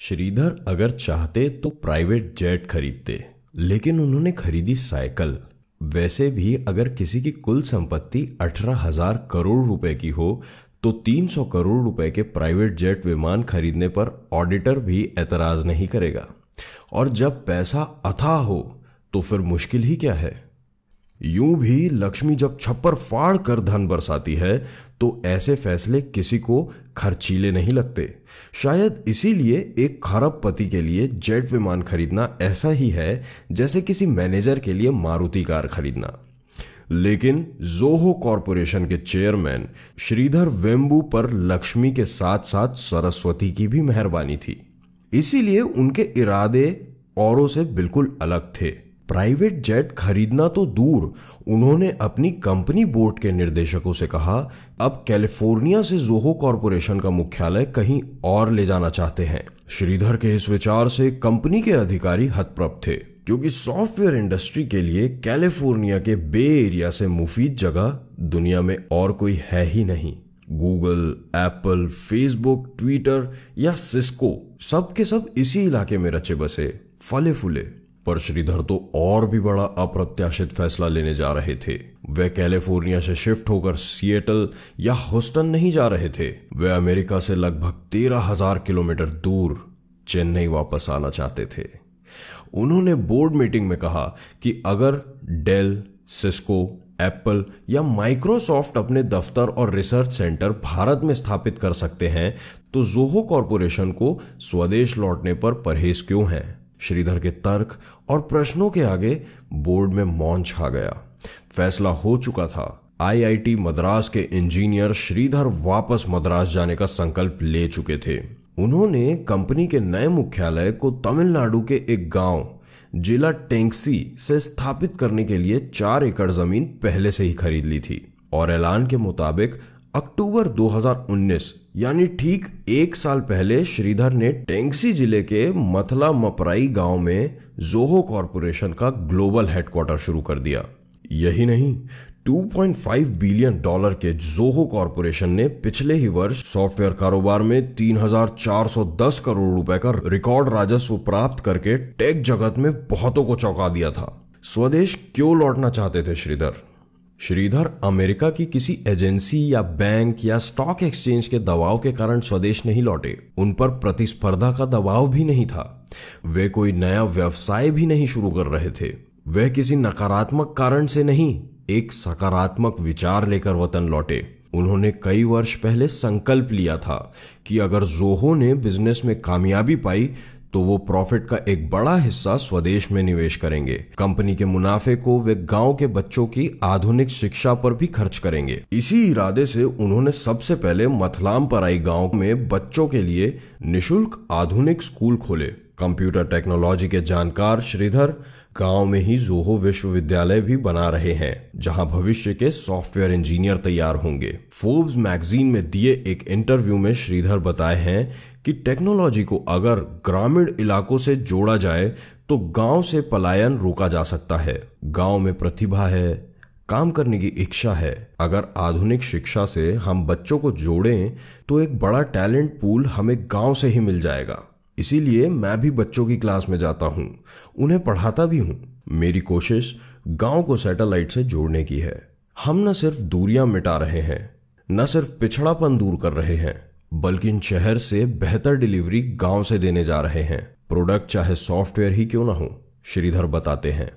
श्रीधर अगर चाहते तो प्राइवेट जेट खरीदते, लेकिन उन्होंने खरीदी साइकिल। वैसे भी अगर किसी की कुल संपत्ति 18,000 करोड़ रुपए की हो तो 300 करोड़ रुपए के प्राइवेट जेट विमान खरीदने पर ऑडिटर भी एतराज नहीं करेगा। और जब पैसा अथाह हो तो फिर मुश्किल ही क्या है। यूं भी लक्ष्मी जब छप्पर फाड़ कर धन बरसाती है तो ऐसे फैसले किसी को खर्चीले नहीं लगते। शायद इसीलिए एक खरबपति के लिए जेट विमान खरीदना ऐसा ही है जैसे किसी मैनेजर के लिए मारुति कार खरीदना। लेकिन जोहो कॉरपोरेशन के चेयरमैन श्रीधर वेम्बू पर लक्ष्मी के साथ साथ सरस्वती की भी मेहरबानी थी, इसीलिए उनके इरादे औरों से बिल्कुल अलग थे। प्राइवेट जेट खरीदना तो दूर, उन्होंने अपनी कंपनी बोर्ड के निर्देशकों से कहा अब कैलिफोर्निया से जोहो कॉरपोरेशन का मुख्यालय कहीं और ले जाना चाहते हैं। श्रीधर के इस विचार से कंपनी के अधिकारी हतप्रभ थे, क्योंकि सॉफ्टवेयर इंडस्ट्री के लिए कैलिफोर्निया के बे एरिया से मुफीद जगह दुनिया में और कोई है ही नहीं। गूगल, एप्पल, फेसबुक, ट्विटर या सिस्को सब के सब इसी इलाके में रचे बसे फले फूले। पर श्रीधर तो और भी बड़ा अप्रत्याशित फैसला लेने जा रहे थे। वे कैलिफोर्निया से शिफ्ट होकर सिएटल या ह्यूस्टन नहीं जा रहे थे, वे अमेरिका से लगभग 13,000 किलोमीटर दूर चेन्नई वापस आना चाहते थे। उन्होंने बोर्ड मीटिंग में कहा कि अगर डेल, सिस्को, एप्पल या माइक्रोसॉफ्ट अपने दफ्तर और रिसर्च सेंटर भारत में स्थापित कर सकते हैं तो जोहो कॉरपोरेशन को स्वदेश लौटने पर परहेज क्यों है। श्रीधर के तर्क और प्रश्नों के आगे बोर्ड में मौन छा गया। फैसला हो चुका था। आईआईटी मद्रास के इंजीनियर श्रीधर वापस मद्रास जाने का संकल्प ले चुके थे। उन्होंने कंपनी के नए मुख्यालय को तमिलनाडु के एक गांव जिला टेंगसी से स्थापित करने के लिए 4 एकड़ जमीन पहले से ही खरीद ली थी और ऐलान के मुताबिक अक्टूबर 2019 यानी ठीक 1 साल पहले श्रीधर ने टेंगसी जिले के मथला मपराई गांव में जोहो कॉरपोरेशन का ग्लोबल हेडक्वार्टर शुरू कर दिया। यही नहीं, $2.5 बिलियन के जोहो कॉरपोरेशन ने पिछले ही वर्ष सॉफ्टवेयर कारोबार में 3,410 करोड़ रुपए का रिकॉर्ड राजस्व प्राप्त करके टेक जगत में बहुतों को चौंका दिया था। स्वदेश क्यों लौटना चाहते थे श्रीधर अमेरिका की किसी एजेंसी या बैंक या स्टॉक एक्सचेंज के दबाव के कारण स्वदेश नहीं लौटे। उन पर प्रतिस्पर्धा का दबाव भी नहीं था। वे कोई नया व्यवसाय भी नहीं शुरू कर रहे थे। वे किसी नकारात्मक कारण से नहीं, एक सकारात्मक विचार लेकर वतन लौटे। उन्होंने कई वर्ष पहले संकल्प लिया था कि अगर जोहो ने बिजनेस में कामयाबी पाई तो वो प्रॉफिट का एक बड़ा हिस्सा स्वदेश में निवेश करेंगे। कंपनी के मुनाफे को वे गांव के बच्चों की आधुनिक शिक्षा पर भी खर्च करेंगे। इसी इरादे से उन्होंने सबसे पहले मथलाम पराई गांव में बच्चों के लिए निशुल्क आधुनिक स्कूल खोले। कंप्यूटर टेक्नोलॉजी के जानकार श्रीधर गांव में ही जोहो विश्वविद्यालय भी बना रहे हैं, जहां भविष्य के सॉफ्टवेयर इंजीनियर तैयार होंगे। फोर्ब्स मैगजीन में दिए एक इंटरव्यू में श्रीधर बताए हैं कि टेक्नोलॉजी को अगर ग्रामीण इलाकों से जोड़ा जाए तो गांव से पलायन रोका जा सकता है। गांव में प्रतिभा है, काम करने की इच्छा है। अगर आधुनिक शिक्षा से हम बच्चों को जोड़ें तो एक बड़ा टैलेंट पूल हमें गांव से ही मिल जाएगा। इसीलिए मैं भी बच्चों की क्लास में जाता हूं, उन्हें पढ़ाता भी हूं। मेरी कोशिश गांव को सैटेलाइट से जोड़ने की है। हम न सिर्फ दूरियां मिटा रहे हैं, न सिर्फ पिछड़ापन दूर कर रहे हैं, बल्कि इन शहर से बेहतर डिलीवरी गांव से देने जा रहे हैं। प्रोडक्ट चाहे सॉफ्टवेयर ही क्यों ना हो, श्रीधर बताते हैं।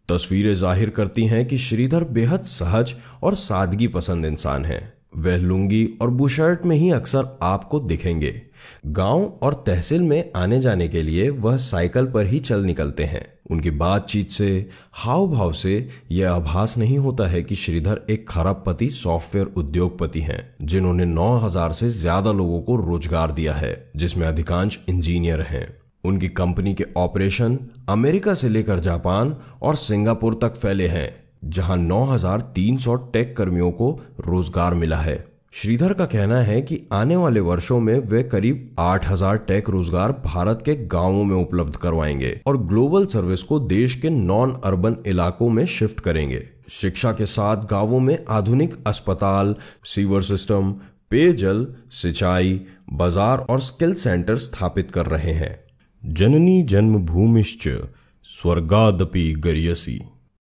तस्वीरें जाहिर करती हैं कि श्रीधर बेहद सहज और सादगी पसंद इंसान हैं। वह लुंगी और बुशर्ट में ही अक्सर आपको दिखेंगे। गांव और तहसील में आने जाने के लिए वह साइकिल पर ही चल निकलते हैं। उनकी बातचीत से, हाव भाव से यह आभास नहीं होता है कि श्रीधर एक खरबपति सॉफ्टवेयर उद्योगपति हैं, जिन्होंने 9,000 से ज्यादा लोगों को रोजगार दिया है, जिसमें अधिकांश इंजीनियर हैं। उनकी कंपनी के ऑपरेशन अमेरिका से लेकर जापान और सिंगापुर तक फैले हैं, जहां 9,300 टेक कर्मियों को रोजगार मिला है। श्रीधर का कहना है कि आने वाले वर्षों में वे करीब 8,000 टेक रोजगार भारत के गांवों में उपलब्ध करवाएंगे और ग्लोबल सर्विस को देश के नॉन अर्बन इलाकों में शिफ्ट करेंगे। शिक्षा के साथ गांवों में आधुनिक अस्पताल, सीवर सिस्टम, पेयजल, सिंचाई, बाजार और स्किल सेंटर स्थापित कर रहे हैं। जननी जन्मभूमिश्च स्वर्गादपि गरीयसी।